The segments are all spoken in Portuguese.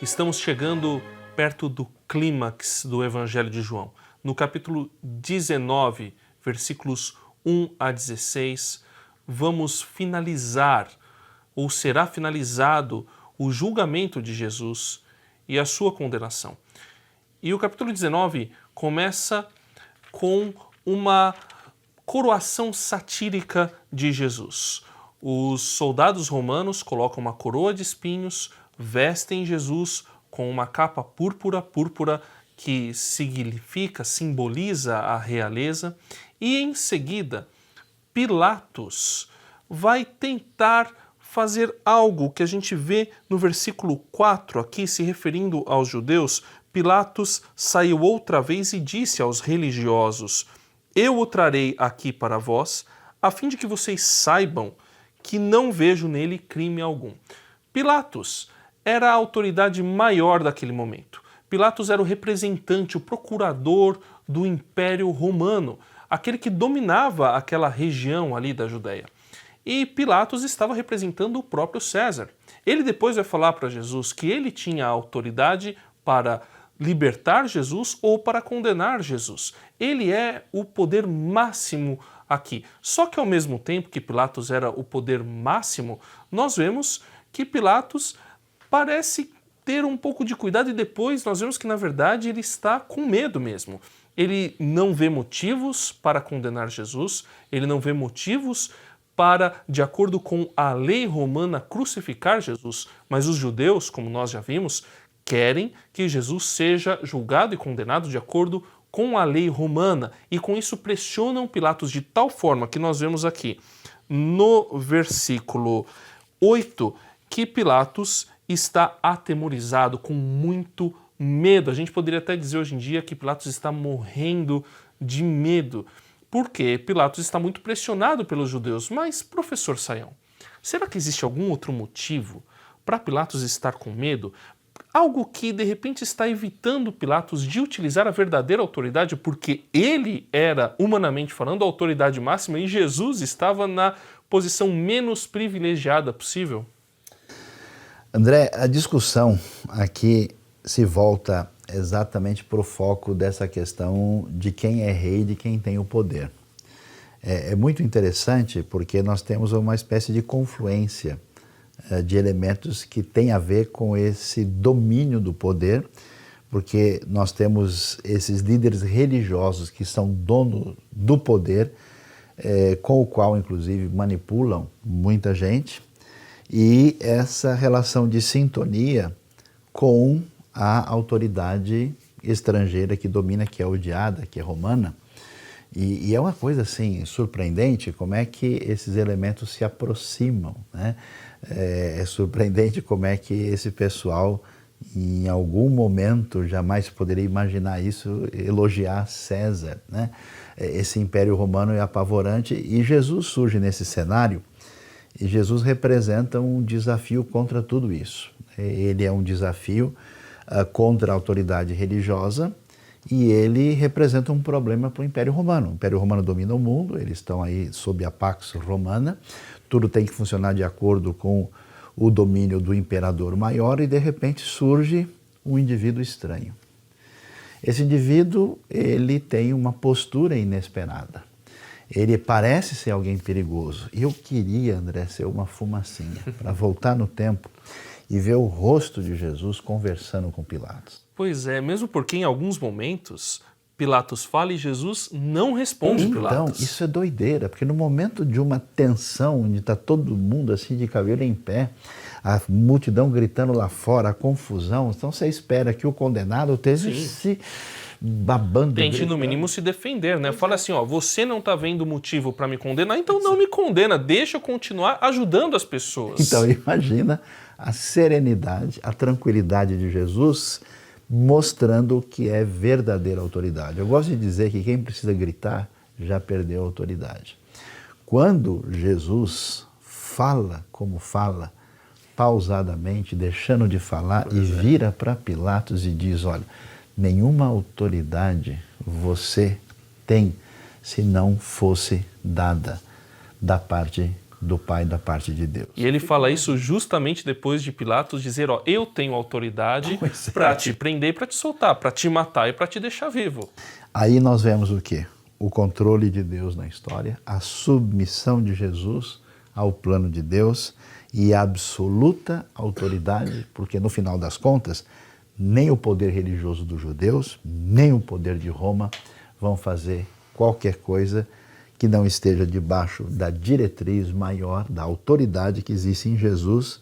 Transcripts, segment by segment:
Estamos chegando perto do clímax do Evangelho de João. No capítulo 19, versículos 1 a 16, vamos finalizar, ou será finalizado, o julgamento de Jesus e a sua condenação. E o capítulo 19 começa com uma coroação satírica de Jesus. Os soldados romanos colocam uma coroa de espinhos, vestem Jesus com uma capa púrpura que significa, simboliza a realeza, e em seguida Pilatos vai tentar fazer algo que a gente vê no versículo 4 aqui, se referindo aos judeus. Pilatos saiu outra vez e disse aos religiosos: eu o trarei aqui para vós, a fim de que vocês saibam que não vejo nele crime algum. Pilatos era a autoridade maior daquele momento. Pilatos era o representante, o procurador do Império Romano, aquele que dominava aquela região ali da Judéia. E Pilatos estava representando o próprio César. Ele depois vai falar para Jesus que ele tinha a autoridade para libertar Jesus ou para condenar Jesus. Ele é o poder máximo aqui. Só que ao mesmo tempo que Pilatos era o poder máximo, nós vemos que Pilatos parece ter um pouco de cuidado e depois nós vemos que na verdade ele está com medo mesmo. Ele não vê motivos para condenar Jesus, ele não vê motivos para, de acordo com a lei romana, crucificar Jesus, mas os judeus, como nós já vimos, querem que Jesus seja julgado e condenado de acordo com a lei romana, e com isso pressionam Pilatos de tal forma que nós vemos aqui no versículo 8 que Pilatos está atemorizado, com muito medo. A gente poderia até dizer hoje em dia que Pilatos está morrendo de medo, porque Pilatos está muito pressionado pelos judeus. Mas, professor Sayão, será que existe algum outro motivo para Pilatos estar com medo? Algo que, de repente, está evitando Pilatos de utilizar a verdadeira autoridade, porque ele era, humanamente falando, a autoridade máxima e Jesus estava na posição menos privilegiada possível? André, a discussão aqui se volta exatamente para o foco dessa questão de quem é rei e de quem tem o poder. É muito interessante porque nós temos uma espécie de confluência de elementos que tem a ver com esse domínio do poder, porque nós temos esses líderes religiosos que são donos do poder, com o qual, inclusive, manipulam muita gente, e essa relação de sintonia com a autoridade estrangeira que domina, que é odiada, que é romana. E é uma coisa assim surpreendente como é que esses elementos se aproximam, né? É surpreendente como é que esse pessoal, em algum momento, jamais poderia imaginar isso, elogiar César, né? Esse Império Romano é apavorante e Jesus surge nesse cenário e Jesus representa um desafio contra tudo isso. Ele é um desafio contra a autoridade religiosa e ele representa um problema para o Império Romano. O Império Romano domina o mundo, eles estão aí sob a Pax Romana, tudo tem que funcionar de acordo com o domínio do imperador maior e de repente surge um indivíduo estranho. Esse indivíduo, ele tem uma postura inesperada. Ele parece ser alguém perigoso. E eu queria, André, ser uma fumacinha para voltar no tempo e ver o rosto de Jesus conversando com Pilatos. Pois é, mesmo porque em alguns momentos Pilatos fala e Jesus não responde Pilatos. Então, isso é doideira, porque no momento de uma tensão, onde está todo mundo assim de cabelo em pé, a multidão gritando lá fora, a confusão, então você espera que o condenado esteja se babando. Tente, no mínimo, se defender, né? Fala assim, ó, você não está vendo motivo para me condenar, então não me condena, deixa eu continuar ajudando as pessoas. Então, imagina a serenidade, a tranquilidade de Jesus mostrando o que é verdadeira autoridade. Eu gosto de dizer que quem precisa gritar já perdeu a autoridade. Quando Jesus fala como fala, pausadamente, deixando de falar, e vira para Pilatos e diz, olha, nenhuma autoridade você tem se não fosse dada da parte do Pai da parte de Deus. E ele fala isso justamente depois de Pilatos dizer, ó, eu tenho autoridade para te prender e para te soltar, para te matar e para te deixar vivo. Aí nós vemos o quê? O controle de Deus na história, a submissão de Jesus ao plano de Deus e a absoluta autoridade, porque no final das contas, nem o poder religioso dos judeus, nem o poder de Roma vão fazer qualquer coisa que não esteja debaixo da diretriz maior, da autoridade que existe em Jesus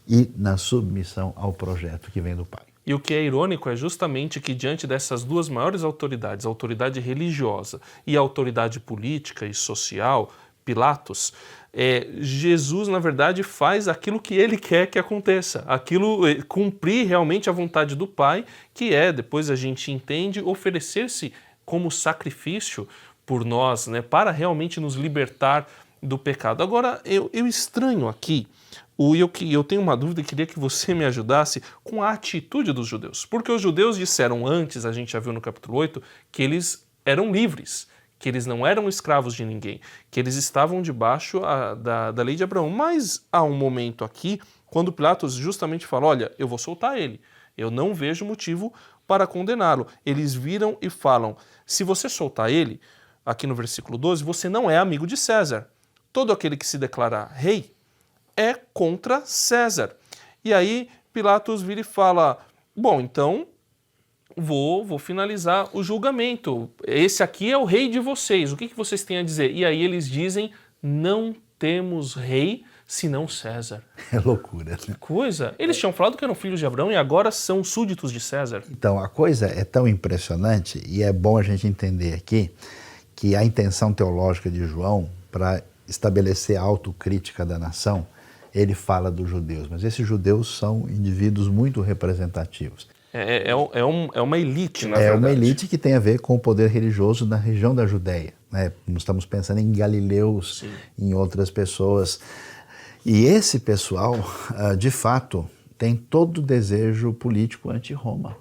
e na submissão ao projeto que vem do Pai. E o que é irônico é justamente que diante dessas duas maiores autoridades, a autoridade religiosa e a autoridade política e social, Pilatos, Jesus, na verdade, faz aquilo que ele quer que aconteça, cumprir realmente a vontade do Pai, que é, depois a gente entende, oferecer-se como sacrifício por nós, né, para realmente nos libertar do pecado. Agora, eu estranho aqui, eu tenho uma dúvida e queria que você me ajudasse com a atitude dos judeus. Porque os judeus disseram antes, a gente já viu no capítulo 8, que eles eram livres, que eles não eram escravos de ninguém, que eles estavam debaixo da lei de Abraão. Mas há um momento aqui, quando Pilatos justamente fala, olha, eu vou soltar ele, eu não vejo motivo para condená-lo. Eles viram e falam, se você soltar ele, aqui no versículo 12, você não é amigo de César. Todo aquele que se declarar rei é contra César. E aí Pilatos vira e fala, bom, então vou finalizar o julgamento. Esse aqui é o rei de vocês. O que vocês têm a dizer? E aí eles dizem, não temos rei senão César. É loucura, né? Que coisa. Eles tinham falado que eram filhos de Abraão e agora são súditos de César. Então, a coisa é tão impressionante e é bom a gente entender aqui que a intenção teológica de João para estabelecer a autocrítica da nação, ele fala dos judeus, mas esses judeus são indivíduos muito representativos. É uma elite, na verdade. É uma elite que tem a ver com o poder religioso na região da Judéia, né? Nós estamos pensando em galileus, sim, em outras pessoas. E esse pessoal, de fato, tem todo o desejo político anti-Roma.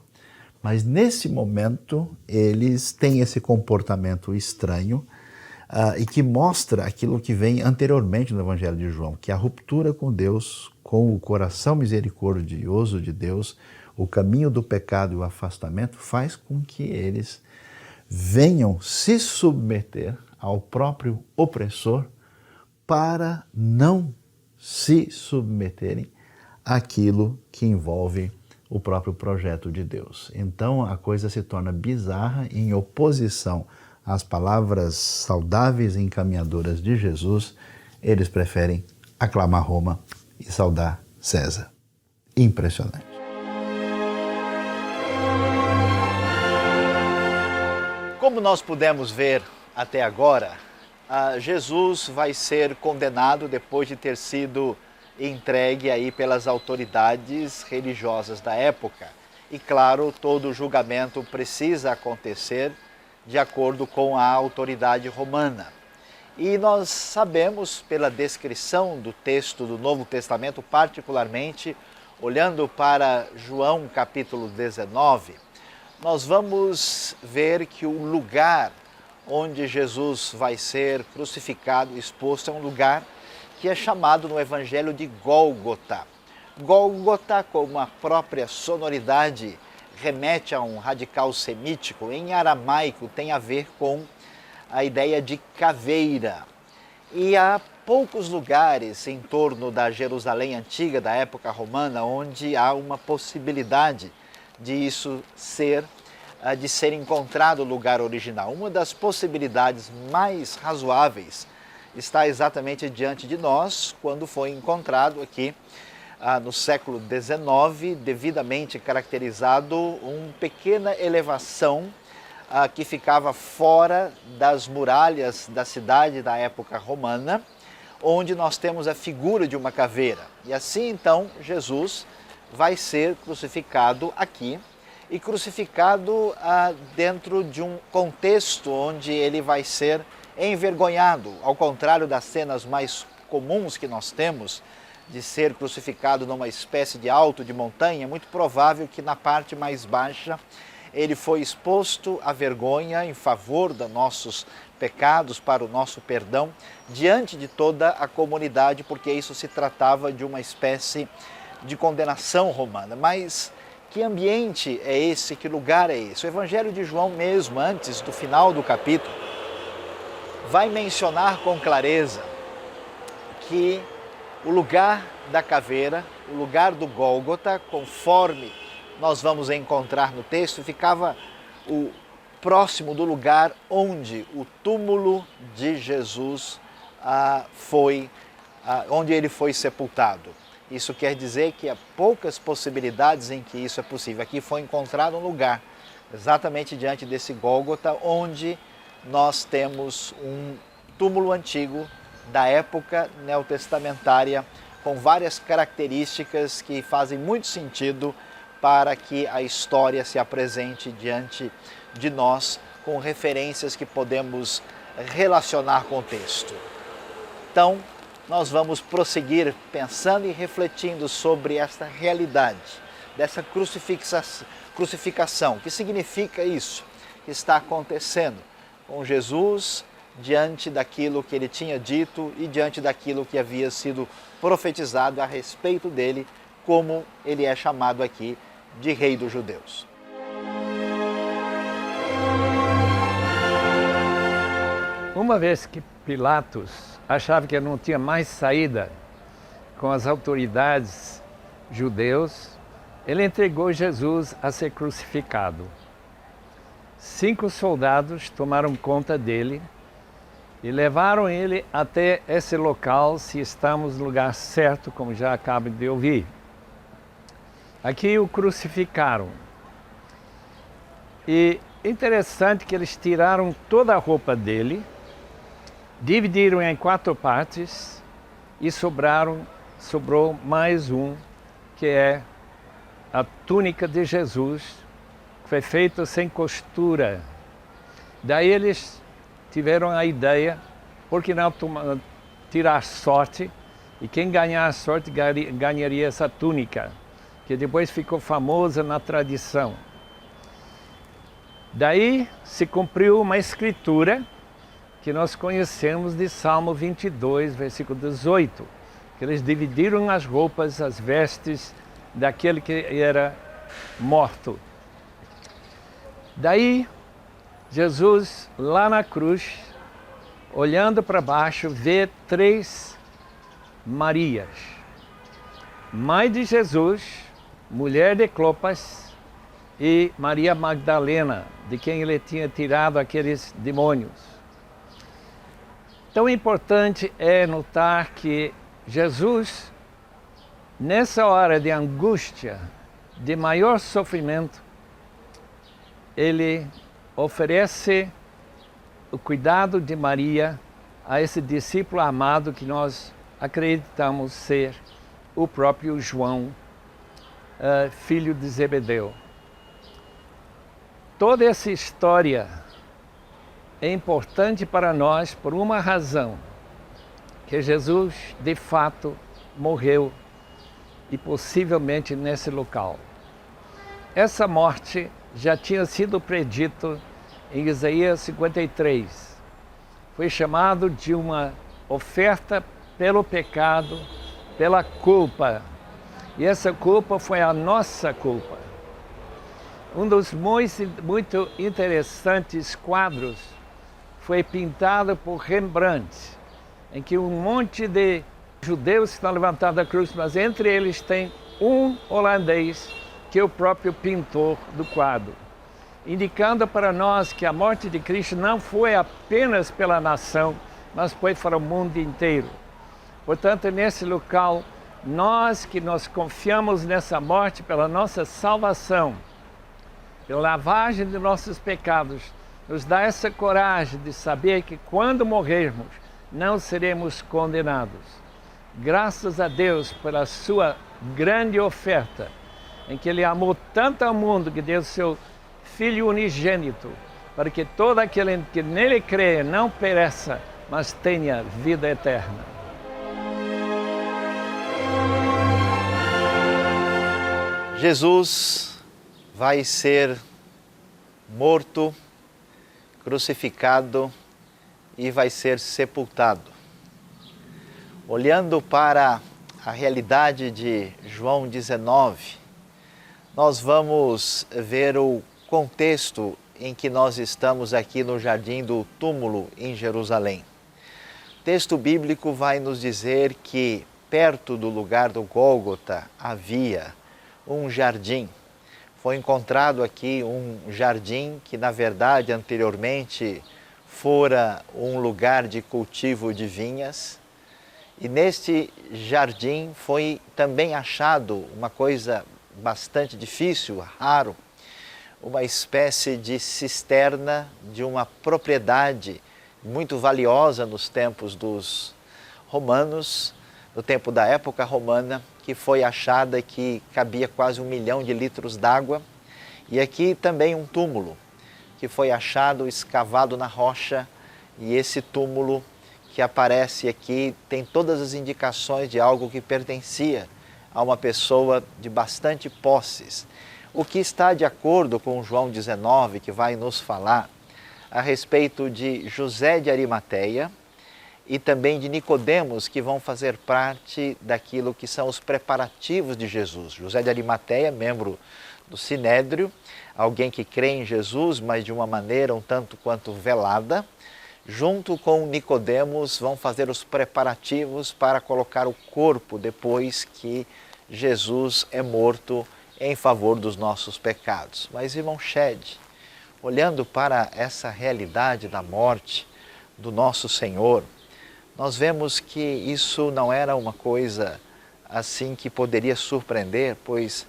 Mas nesse momento, eles têm esse comportamento estranho e que mostra aquilo que vem anteriormente no Evangelho de João, que a ruptura com Deus, com o coração misericordioso de Deus, o caminho do pecado e o afastamento faz com que eles venham se submeter ao próprio opressor para não se submeterem àquilo que envolve o próprio projeto de Deus. Então a coisa se torna bizarra em oposição às palavras saudáveis e encaminhadoras de Jesus, eles preferem aclamar Roma e saudar César. Impressionante. Como nós pudemos ver até agora, Jesus vai ser condenado depois de ter sido entregue aí pelas autoridades religiosas da época. E claro, todo julgamento precisa acontecer de acordo com a autoridade romana. E nós sabemos pela descrição do texto do Novo Testamento, particularmente olhando para João capítulo 19, nós vamos ver que o lugar onde Jesus vai ser crucificado, exposto, é um lugar que é chamado no Evangelho de Gólgota. Gólgota, como a própria sonoridade remete a um radical semítico, em aramaico tem a ver com a ideia de caveira. E há poucos lugares em torno da Jerusalém antiga, da época romana, onde há uma possibilidade de isso de ser encontrado o lugar original. Uma das possibilidades mais razoáveis está exatamente diante de nós, quando foi encontrado aqui no século XIX, devidamente caracterizado, uma pequena elevação que ficava fora das muralhas da cidade da época romana, onde nós temos a figura de uma caveira. E assim então Jesus vai ser crucificado aqui, e crucificado dentro de um contexto onde ele vai ser envergonhado, ao contrário das cenas mais comuns que nós temos, de ser crucificado numa espécie de alto de montanha. É muito provável que na parte mais baixa ele foi exposto à vergonha em favor dos nossos pecados, para o nosso perdão, diante de toda a comunidade, porque isso se tratava de uma espécie de condenação romana. Mas que ambiente é esse, que lugar é esse? O Evangelho de João mesmo, antes do final do capítulo, vai mencionar com clareza que o lugar da caveira, o lugar do Gólgota, conforme nós vamos encontrar no texto, ficava próximo do lugar onde o túmulo de Jesus onde ele foi sepultado. Isso quer dizer que há poucas possibilidades em que isso é possível. Aqui foi encontrado um lugar, exatamente diante desse Gólgota, onde nós temos um túmulo antigo da época neotestamentária, com várias características que fazem muito sentido para que a história se apresente diante de nós, com referências que podemos relacionar com o texto. Então, nós vamos prosseguir pensando e refletindo sobre esta realidade, dessa crucificação. O que significa isso que está acontecendo com Jesus diante daquilo que ele tinha dito e diante daquilo que havia sido profetizado a respeito dele, como ele é chamado aqui de Rei dos Judeus. Uma vez que Pilatos achava que não tinha mais saída com as autoridades judeus, ele entregou Jesus a ser crucificado. 5 soldados tomaram conta dele e levaram ele até esse local, se estamos no lugar certo, como já acabo de ouvir. Aqui o crucificaram. E interessante que eles tiraram toda a roupa dele, dividiram em 4 partes e sobrou mais um, que é a túnica de Jesus, que foi feita sem costura. Daí eles tiveram a ideia, por que não tirar sorte, e quem ganhar a sorte ganharia essa túnica, que depois ficou famosa na tradição. Daí se cumpriu uma escritura que nós conhecemos de Salmo 22, versículo 18, que eles dividiram as roupas, as vestes daquele que era morto. Daí, Jesus, lá na cruz, olhando para baixo, vê 3 Marias. Mãe de Jesus, mulher de Clopas, e Maria Magdalena, de quem ele tinha tirado aqueles demônios. Tão importante é notar que Jesus, nessa hora de angústia, de maior sofrimento, ele oferece o cuidado de Maria a esse discípulo amado que nós acreditamos ser o próprio João, filho de Zebedeu. Toda essa história é importante para nós por uma razão, que Jesus, de fato, morreu e possivelmente nesse local. Essa morte já tinha sido predito em Isaías 53. Foi chamado de uma oferta pelo pecado, pela culpa. E essa culpa foi a nossa culpa. Um dos muito interessantes quadros foi pintado por Rembrandt, em que um monte de judeus estão levantados da cruz, mas entre eles tem um holandês, que é o próprio pintor do quadro, indicando para nós que a morte de Cristo não foi apenas pela nação, mas foi para o mundo inteiro. Portanto, nesse local, nós que nós confiamos nessa morte pela nossa salvação, pela lavagem de nossos pecados, nos dá essa coragem de saber que quando morrermos, não seremos condenados. Graças a Deus pela sua grande oferta, em que Ele amou tanto ao mundo que deu seu Filho unigênito, para que todo aquele que nele crê não pereça, mas tenha vida eterna. Jesus vai ser morto, crucificado e vai ser sepultado. Olhando para a realidade de João 19, nós vamos ver o contexto em que nós estamos aqui no Jardim do Túmulo em Jerusalém. O texto bíblico vai nos dizer que perto do lugar do Gólgota havia um jardim. Foi encontrado aqui um jardim que, na verdade, anteriormente fora um lugar de cultivo de vinhas. E neste jardim foi também achado uma coisa bastante difícil, raro, uma espécie de cisterna de uma propriedade muito valiosa nos tempos dos romanos, no tempo da época romana, que foi achada que cabia quase 1 milhão de litros d'água. E aqui também um túmulo que foi achado, escavado na rocha, e esse túmulo que aparece aqui tem todas as indicações de algo que pertencia a uma pessoa de bastante posses. O que está de acordo com João 19, que vai nos falar a respeito de José de Arimateia e também de Nicodemos, que vão fazer parte daquilo que são os preparativos de Jesus. José de Arimateia, membro do Sinédrio, alguém que crê em Jesus, mas de uma maneira um tanto quanto velada, junto com Nicodemos, vão fazer os preparativos para colocar o corpo depois que Jesus é morto em favor dos nossos pecados. Mas, irmão Shed, olhando para essa realidade da morte do nosso Senhor, nós vemos que isso não era uma coisa assim que poderia surpreender, pois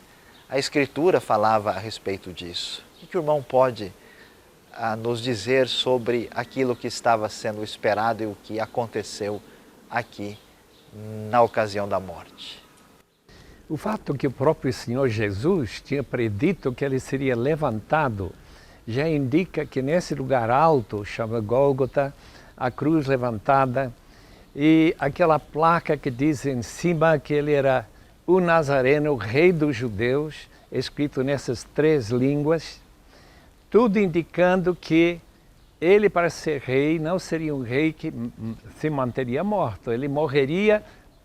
a Escritura falava a respeito disso. O que o irmão pode nos dizer sobre aquilo que estava sendo esperado e o que aconteceu aqui na ocasião da morte? O fato que o próprio Senhor Jesus tinha predito que ele seria levantado já indica que nesse lugar alto, chama Gólgota, a cruz levantada, e aquela placa que diz em cima que ele era o Nazareno, o rei dos judeus, escrito nessas 3 línguas, tudo indicando que ele, para ser rei, não seria um rei que se manteria morto, ele morreria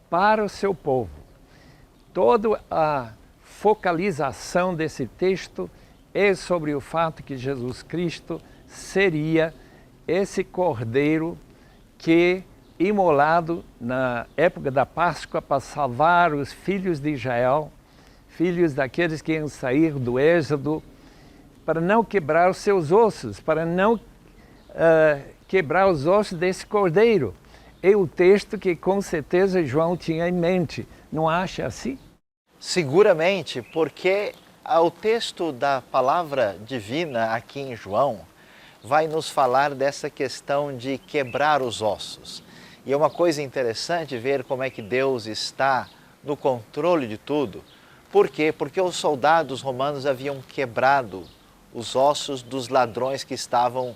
para o seu povo. Toda a focalização desse texto é sobre o fato que Jesus Cristo seria esse cordeiro que, imolado na época da Páscoa para salvar os filhos de Israel, filhos daqueles que iam sair do Êxodo, para não quebrar os seus ossos, para não quebrar os ossos desse cordeiro. É o texto que com certeza João tinha em mente, não acha assim? Seguramente, porque o texto da palavra divina aqui em João vai nos falar dessa questão de quebrar os ossos. E é uma coisa interessante ver como é que Deus está no controle de tudo. Por quê? Porque os soldados romanos haviam quebrado os ossos dos ladrões que estavam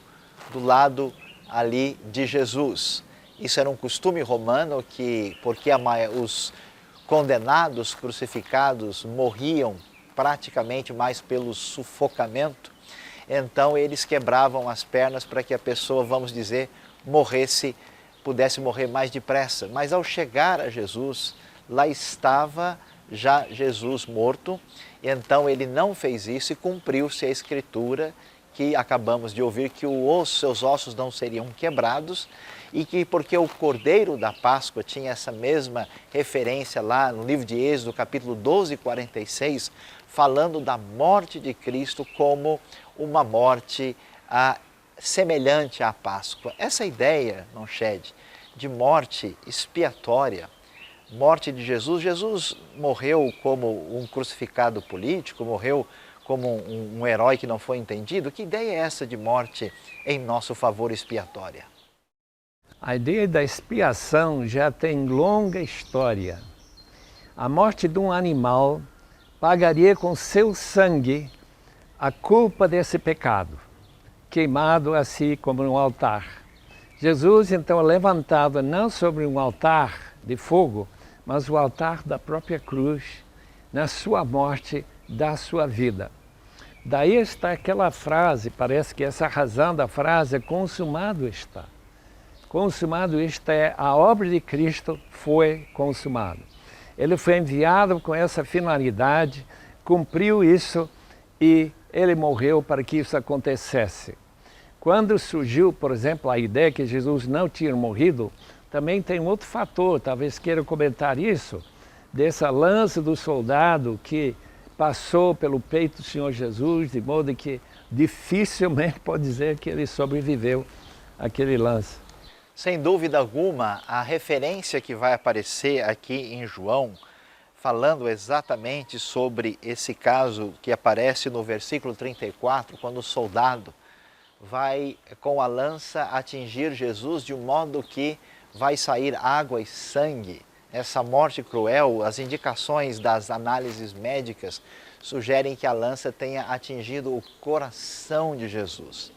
do lado ali de Jesus. Isso era um costume romano porque os condenados, crucificados, morriam praticamente mais pelo sufocamento. Então eles quebravam as pernas para que a pessoa, vamos dizer, pudesse morrer mais depressa. Mas ao chegar a Jesus, lá estava já Jesus morto, então ele não fez isso e cumpriu-se a Escritura que acabamos de ouvir, que os seus ossos não seriam quebrados, e que porque o Cordeiro da Páscoa tinha essa mesma referência lá no livro de Êxodo, capítulo 12, 46, falando da morte de Cristo como uma morte semelhante à Páscoa. Essa ideia, não Shed, de morte expiatória, morte de Jesus. Jesus morreu como um crucificado político, morreu como um herói que não foi entendido. Que ideia é essa de morte em nosso favor expiatória? A ideia da expiação já tem longa história. A morte de um animal pagaria com seu sangue a culpa desse pecado, queimado assim como no altar. Jesus então é levantado não sobre um altar de fogo, mas o altar da própria cruz, na sua morte, da sua vida. Daí está aquela frase, parece que essa razão da frase é consumado está. Consumado, isto é, a obra de Cristo foi consumada. Ele foi enviado com essa finalidade, cumpriu isso e ele morreu para que isso acontecesse. Quando surgiu, por exemplo, a ideia que Jesus não tinha morrido, também tem outro fator, talvez queira comentar isso, dessa lança do soldado que passou pelo peito do Senhor Jesus, de modo que dificilmente pode dizer que ele sobreviveu àquele lance. Sem dúvida alguma, a referência que vai aparecer aqui em João, falando exatamente sobre esse caso que aparece no versículo 34, quando o soldado vai com a lança atingir Jesus de um modo que vai sair água e sangue. Essa morte cruel, as indicações das análises médicas sugerem que a lança tenha atingido o coração de Jesus.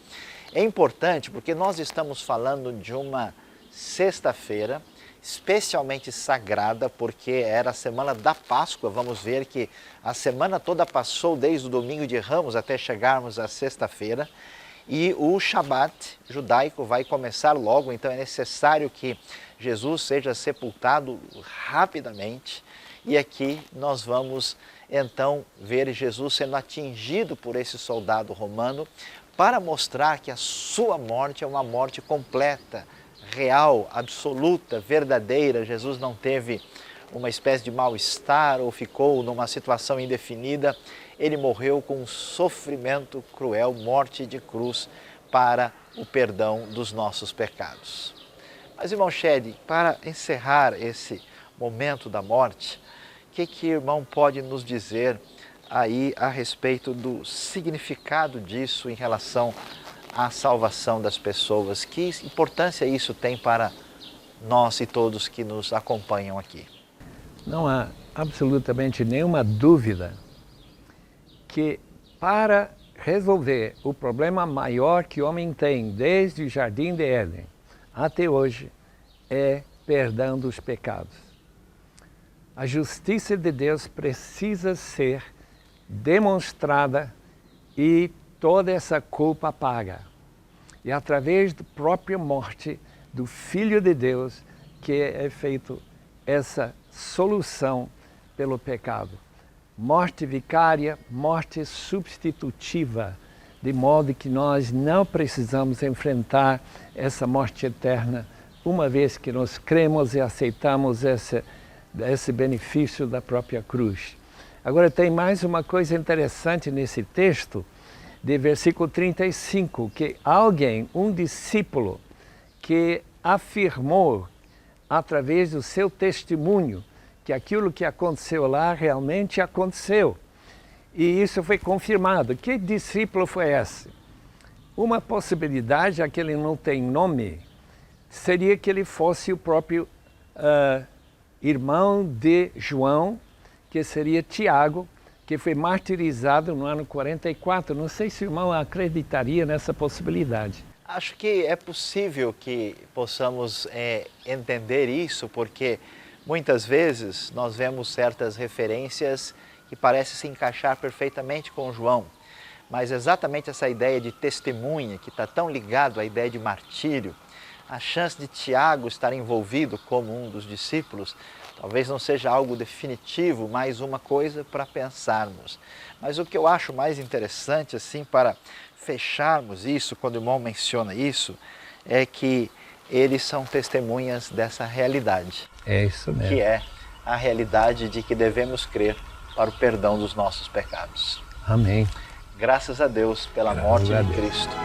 É importante porque nós estamos falando de uma sexta-feira especialmente sagrada, porque era a semana da Páscoa. Vamos ver que a semana toda passou desde o domingo de Ramos até chegarmos à sexta-feira. E o Shabat judaico vai começar logo, então é necessário que Jesus seja sepultado rapidamente. E aqui nós vamos então ver Jesus sendo atingido por esse soldado romano para mostrar que a sua morte é uma morte completa, real, absoluta, verdadeira. Jesus não teve uma espécie de mal-estar ou ficou numa situação indefinida. Ele morreu com um sofrimento cruel, morte de cruz, para o perdão dos nossos pecados. Mas, irmão Shed, para encerrar esse momento da morte, o que o irmão pode nos dizer aí a respeito do significado disso em relação à salvação das pessoas? Que importância isso tem para nós e todos que nos acompanham aqui? Não há absolutamente nenhuma dúvida que para resolver o problema maior que o homem tem desde o Jardim de Éden até hoje é perdão dos pecados. A justiça de Deus precisa ser demonstrada e toda essa culpa paga. E através da própria morte do Filho de Deus que é feito essa solução pelo pecado. Morte vicária, morte substitutiva, de modo que nós não precisamos enfrentar essa morte eterna, uma vez que nós cremos e aceitamos esse benefício da própria cruz. Agora tem mais uma coisa interessante nesse texto, de versículo 35, que alguém, um discípulo, que afirmou através do seu testemunho que aquilo que aconteceu lá realmente aconteceu. E isso foi confirmado. Que discípulo foi esse? Uma possibilidade, já que ele não tem nome, seria que ele fosse o próprio irmão de João, que seria Tiago, que foi martirizado no ano 44. Não sei se o irmão acreditaria nessa possibilidade. Acho que é possível que possamos entender isso, porque muitas vezes nós vemos certas referências que parecem se encaixar perfeitamente com João, mas exatamente essa ideia de testemunha, que está tão ligado à ideia de martírio, a chance de Tiago estar envolvido como um dos discípulos, talvez não seja algo definitivo, mas uma coisa para pensarmos. Mas o que eu acho mais interessante, assim, para fecharmos isso, quando o irmão menciona isso, é que eles são testemunhas dessa realidade. É isso mesmo. Que é a realidade de que devemos crer para o perdão dos nossos pecados. Amém. Graças a Deus pela morte de Cristo.